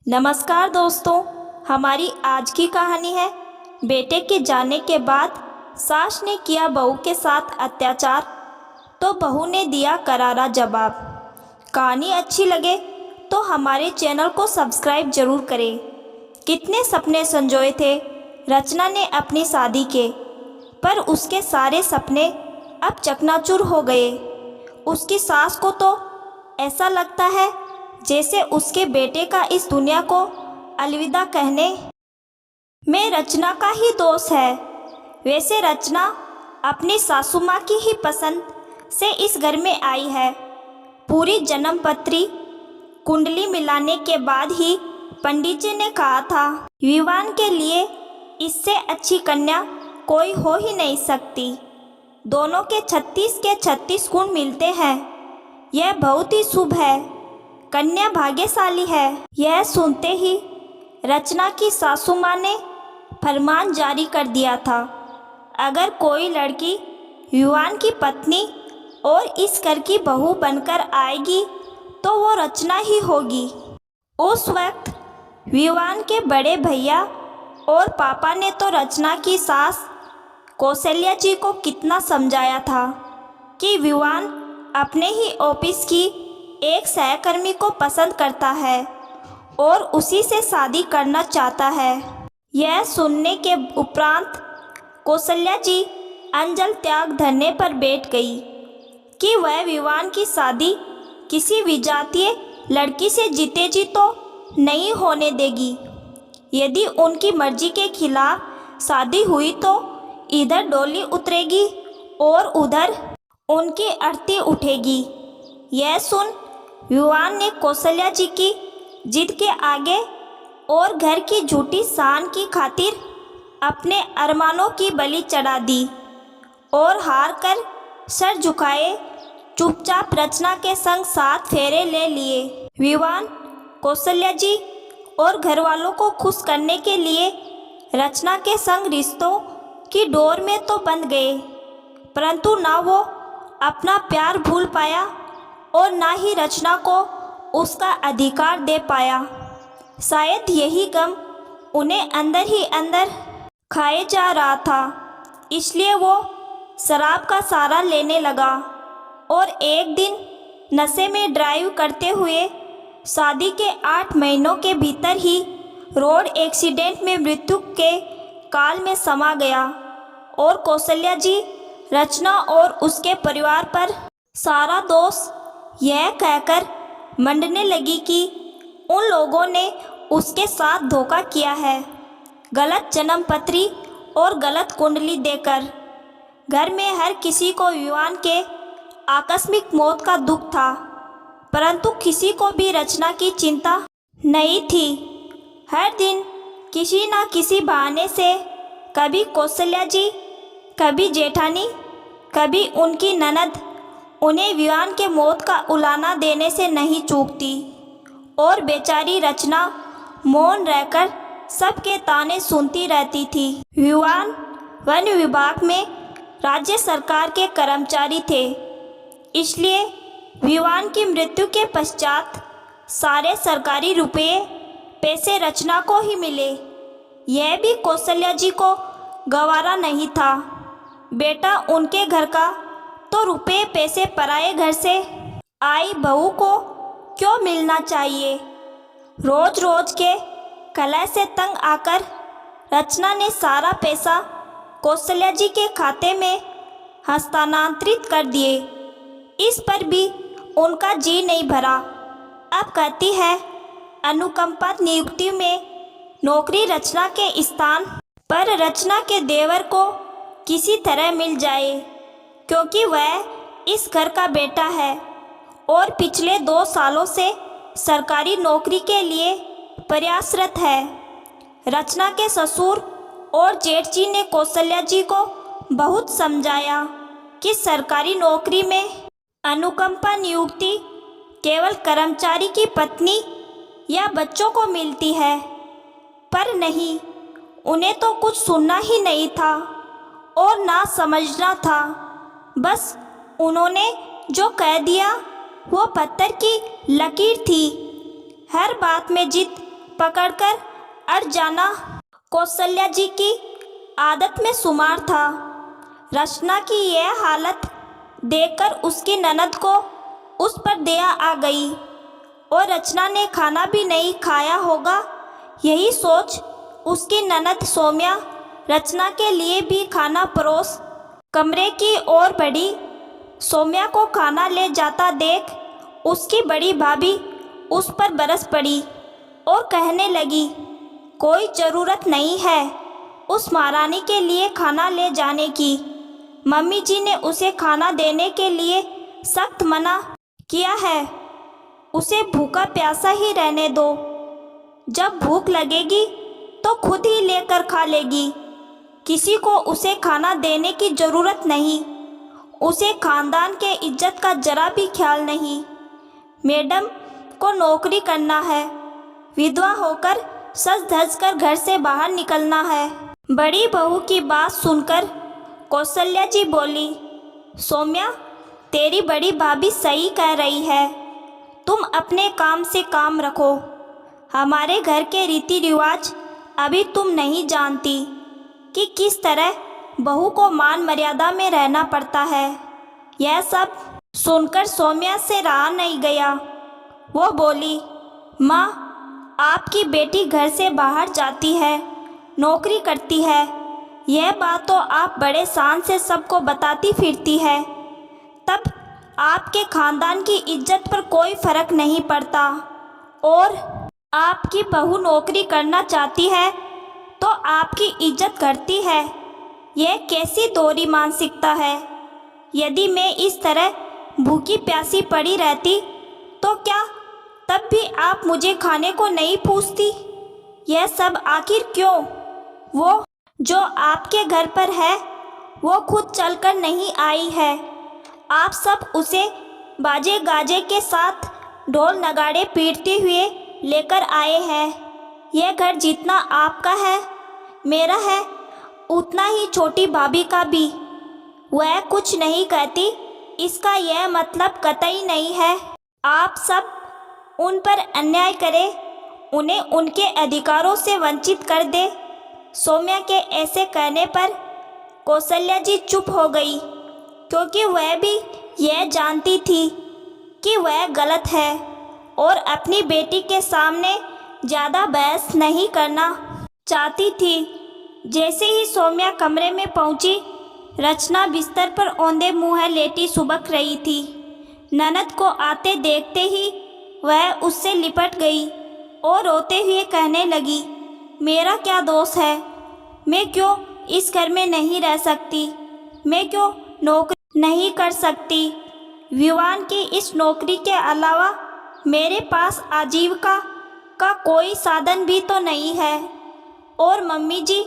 नमस्कार दोस्तों, हमारी आज की कहानी है बेटे के जाने के बाद सास ने किया बहू के साथ अत्याचार तो बहू ने दिया करारा जवाब। कहानी अच्छी लगे तो हमारे चैनल को सब्सक्राइब जरूर करें। कितने सपने संजोए थे रचना ने अपनी शादी के, पर उसके सारे सपने अब चकनाचूर हो गए। उसकी सास को तो ऐसा लगता है जैसे उसके बेटे का इस दुनिया को अलविदा कहने में रचना का ही दोष है। वैसे रचना अपनी सासू माँ की ही पसंद से इस घर में आई है। पूरी जन्मपत्री कुंडली मिलाने के बाद ही पंडित जी ने कहा था विवाह के लिए इससे अच्छी कन्या कोई हो ही नहीं सकती। दोनों के 36 के 36 गुण मिलते हैं। यह बहुत ही शुभ है, कन्या भाग्यशाली है। यह सुनते ही रचना की सासू माँ ने फरमान जारी कर दिया था, अगर कोई लड़की युवान की पत्नी और इस घर की बहू बनकर आएगी तो वो रचना ही होगी। उस वक्त विवान के बड़े भैया और पापा ने तो रचना की सास कौशल्या जी को कितना समझाया था कि विवान अपने ही ऑफिस की एक सहकर्मी को पसंद करता है और उसी से शादी करना चाहता है। यह सुनने के उपरांत कौशल्या जी अंजल त्याग धरने पर बैठ गई कि वह विवान की शादी किसी विजातीय लड़की से जीते जी तो नहीं होने देगी। यदि उनकी मर्जी के खिलाफ शादी हुई तो इधर डोली उतरेगी और उधर उनकी अर्थी उठेगी। यह सुन युवान ने कौशल्या जी की जिद के आगे और घर की झूठी शान की खातिर अपने अरमानों की बलि चढ़ा दी और हार कर सर झुकाए चुपचाप रचना के संग 7 फेरे ले लिए। विवान कौशल्या जी और घर वालों को खुश करने के लिए रचना के संग रिश्तों की डोर में तो बंध गए, परंतु ना वो अपना प्यार भूल पाया और ना ही रचना को उसका अधिकार दे पाया। शायद यही गम उन्हें अंदर ही अंदर खाए जा रहा था, इसलिए वो शराब का सहारा लेने लगा और एक दिन नशे में ड्राइव करते हुए शादी के 8 महीनों के भीतर ही रोड एक्सीडेंट में मृत्यु के काल में समा गया और कौशल्या जी रचना और उसके परिवार पर सारा दोष यह कहकर मंडने लगी कि उन लोगों ने उसके साथ धोखा किया है, गलत जन्मपत्री और गलत कुंडली देकर। घर में हर किसी को विवान के आकस्मिक मौत का दुख था, परंतु किसी को भी रचना की चिंता नहीं थी। हर दिन किसी न किसी बहाने से कभी कौशल्या जी, कभी जेठानी, कभी उनकी ननद उन्हें विवान के मौत का उलाना देने से नहीं चूकती और बेचारी रचना मौन रहकर सबके ताने सुनती रहती थी। विवान वन विभाग में राज्य सरकार के कर्मचारी थे, इसलिए विवान की मृत्यु के पश्चात सारे सरकारी रुपये पैसे रचना को ही मिले। यह भी कौशल्या जी को गवारा नहीं था। बेटा उनके घर का तो रुपये पैसे पराये घर से आई बहू को क्यों मिलना चाहिए। रोज रोज के कलह से तंग आकर रचना ने सारा पैसा कौशल्या जी के खाते में हस्तांतरित कर दिए। इस पर भी उनका जी नहीं भरा। अब कहती है अनुकंपा नियुक्ति में नौकरी रचना के स्थान पर रचना के देवर को किसी तरह मिल जाए, क्योंकि वह इस घर का बेटा है और पिछले 2 सालों से सरकारी नौकरी के लिए प्रयासरत है। रचना के ससुर और जेठ जी ने कौशल्या जी को बहुत समझाया कि सरकारी नौकरी में अनुकंपा नियुक्ति केवल कर्मचारी की पत्नी या बच्चों को मिलती है, पर नहीं, उन्हें तो कुछ सुनना ही नहीं था और ना समझना था। बस उन्होंने जो कह दिया वो पत्थर की लकीर थी। हर बात में जिद पकड़कर अड़ जाना कौशल्या जी की आदत में शुमार था। रचना की यह हालत देखकर उसकी ननद को उस पर दया आ गई और रचना ने खाना भी नहीं खाया होगा, यही सोच उसकी ननद सौम्या रचना के लिए भी खाना परोस कमरे की ओर बढ़ी। सौम्या को खाना ले जाता देख उसकी बड़ी भाभी उस पर बरस पड़ी और कहने लगी, कोई ज़रूरत नहीं है उस महारानी के लिए खाना ले जाने की। मम्मी जी ने उसे खाना देने के लिए सख्त मना किया है। उसे भूखा प्यासा ही रहने दो, जब भूख लगेगी तो खुद ही लेकर खा लेगी। किसी को उसे खाना देने की ज़रूरत नहीं। उसे खानदान के इज्जत का जरा भी ख्याल नहीं। मैडम को नौकरी करना है, विधवा होकर सज धज कर घर से बाहर निकलना है। बड़ी बहू की बात सुनकर कौशल्या जी बोली, सौम्या तेरी बड़ी भाभी सही कह रही है, तुम अपने काम से काम रखो। हमारे घर के रीति रिवाज अभी तुम नहीं जानती कि किस तरह बहू को मान मर्यादा में रहना पड़ता है। यह सब सुनकर सौम्या से रहा नहीं गया। वो बोली, माँ आपकी बेटी घर से बाहर जाती है, नौकरी करती है, यह बात तो आप बड़े शान से सबको बताती फिरती है, तब आपके खानदान की इज्जत पर कोई फर्क नहीं पड़ता। और आपकी बहू नौकरी करना चाहती है तो आपकी इज्जत घटती है। यह कैसी दोहरी मानसिकता है। यदि मैं इस तरह भूखी प्यासी पड़ी रहती तो क्या तब भी आप मुझे खाने को नहीं पूछती? यह सब आखिर क्यों? वो जो आपके घर पर है वो खुद चलकर नहीं आई है। आप सब उसे बाजे गाजे के साथ ढोल नगाड़े पीटते हुए लेकर आए हैं। यह घर जितना आपका है मेरा है, उतना ही छोटी भाभी का भी। वह कुछ नहीं कहती, इसका यह मतलब कतई नहीं है आप सब उन पर अन्याय करें, उन्हें उनके अधिकारों से वंचित कर दे। सौम्या के ऐसे कहने पर कौशल्या जी चुप हो गई, क्योंकि वह भी यह जानती थी कि वह गलत है और अपनी बेटी के सामने ज़्यादा बहस नहीं करना चाहती थी। जैसे ही सौम्या कमरे में पहुंची, रचना बिस्तर पर औंधे मुँह लेटी सुबक रही थी। ननद को आते देखते ही वह उससे लिपट गई और रोते हुए कहने लगी, मेरा क्या दोष है? मैं क्यों इस घर में नहीं रह सकती? मैं क्यों नौकरी नहीं कर सकती? विवान की इस नौकरी के अलावा मेरे पास आजीविका का कोई साधन भी तो नहीं है और मम्मी जी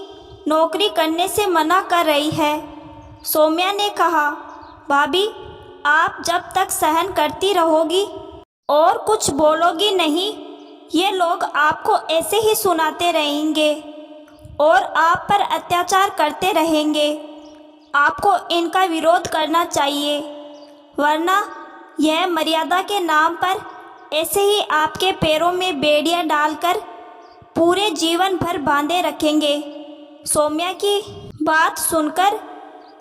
नौकरी करने से मना कर रही है। सौम्या ने कहा, भाभी आप जब तक सहन करती रहोगी और कुछ बोलोगी नहीं, ये लोग आपको ऐसे ही सुनाते रहेंगे और आप पर अत्याचार करते रहेंगे। आपको इनका विरोध करना चाहिए, वरना यह मर्यादा के नाम पर ऐसे ही आपके पैरों में बेड़ियां डालकर पूरे जीवन भर बांधे रखेंगे। सौम्या की बात सुनकर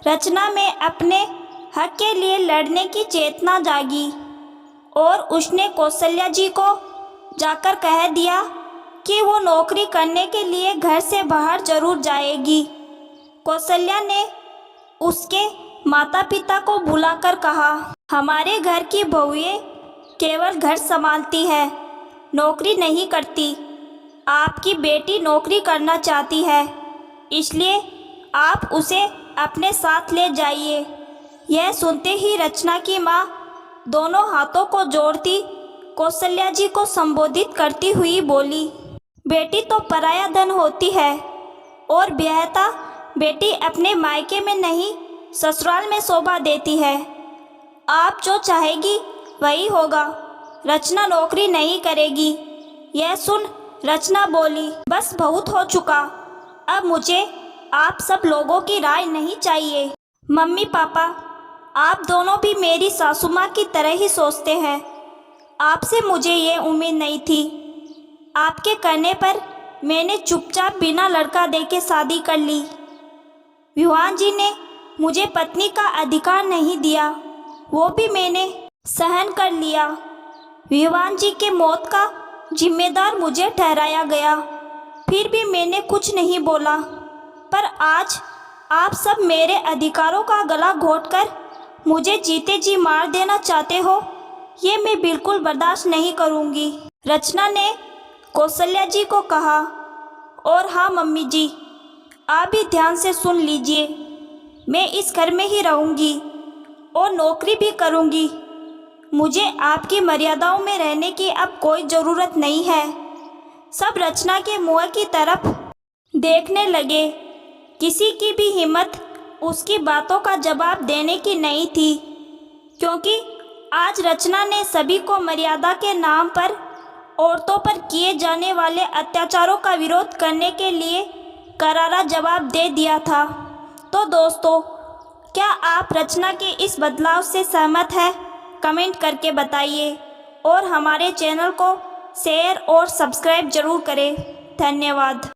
रचना में अपने हक के लिए लड़ने की चेतना जागी और उसने कौशल्या जी को जाकर कह दिया कि वो नौकरी करने के लिए घर से बाहर जरूर जाएगी। कौशल्या ने उसके माता पिता को बुलाकर कहा, हमारे घर की बहुएं केवल घर संभालती है, नौकरी नहीं करती। आपकी बेटी नौकरी करना चाहती है, इसलिए आप उसे अपने साथ ले जाइए। यह सुनते ही रचना की माँ दोनों हाथों को जोड़ती कौशल्या जी को संबोधित करती हुई बोली, बेटी तो पराया धन होती है और ब्याहता बेटी अपने मायके में नहीं ससुराल में शोभा देती है। आप जो चाहेगी वही होगा। रचना नौकरी नहीं करेगी। यह सुन रचना बोली, बस बहुत हो चुका, अब मुझे आप सब लोगों की राय नहीं चाहिए। मम्मी पापा आप दोनों भी मेरी सासू माँ की तरह ही सोचते हैं। आपसे मुझे ये उम्मीद नहीं थी। आपके कहने पर मैंने चुपचाप बिना लड़का देखे शादी कर ली। विद्वान जी ने मुझे पत्नी का अधिकार नहीं दिया, वो भी मैंने सहन कर लिया। विद्वान जी के मौत का जिम्मेदार मुझे ठहराया गया, फिर भी मैंने कुछ नहीं बोला। पर आज आप सब मेरे अधिकारों का गला घोंटकर मुझे जीते जी मार देना चाहते हो, ये मैं बिल्कुल बर्दाश्त नहीं करूँगी। रचना ने कौशल्या जी को कहा, और हाँ मम्मी जी, आप भी ध्यान से सुन लीजिए, मैं इस घर में ही रहूँगी और नौकरी भी करूँगी। मुझे आपकी मर्यादाओं में रहने की अब कोई ज़रूरत नहीं है। सब रचना के मुँह की तरफ देखने लगे। किसी की भी हिम्मत उसकी बातों का जवाब देने की नहीं थी, क्योंकि आज रचना ने सभी को मर्यादा के नाम पर औरतों पर किए जाने वाले अत्याचारों का विरोध करने के लिए करारा जवाब दे दिया था। तो दोस्तों, क्या आप रचना के इस बदलाव से सहमत हैं? कमेंट करके बताइए और हमारे चैनल को शेयर और सब्सक्राइब जरूर करें। धन्यवाद।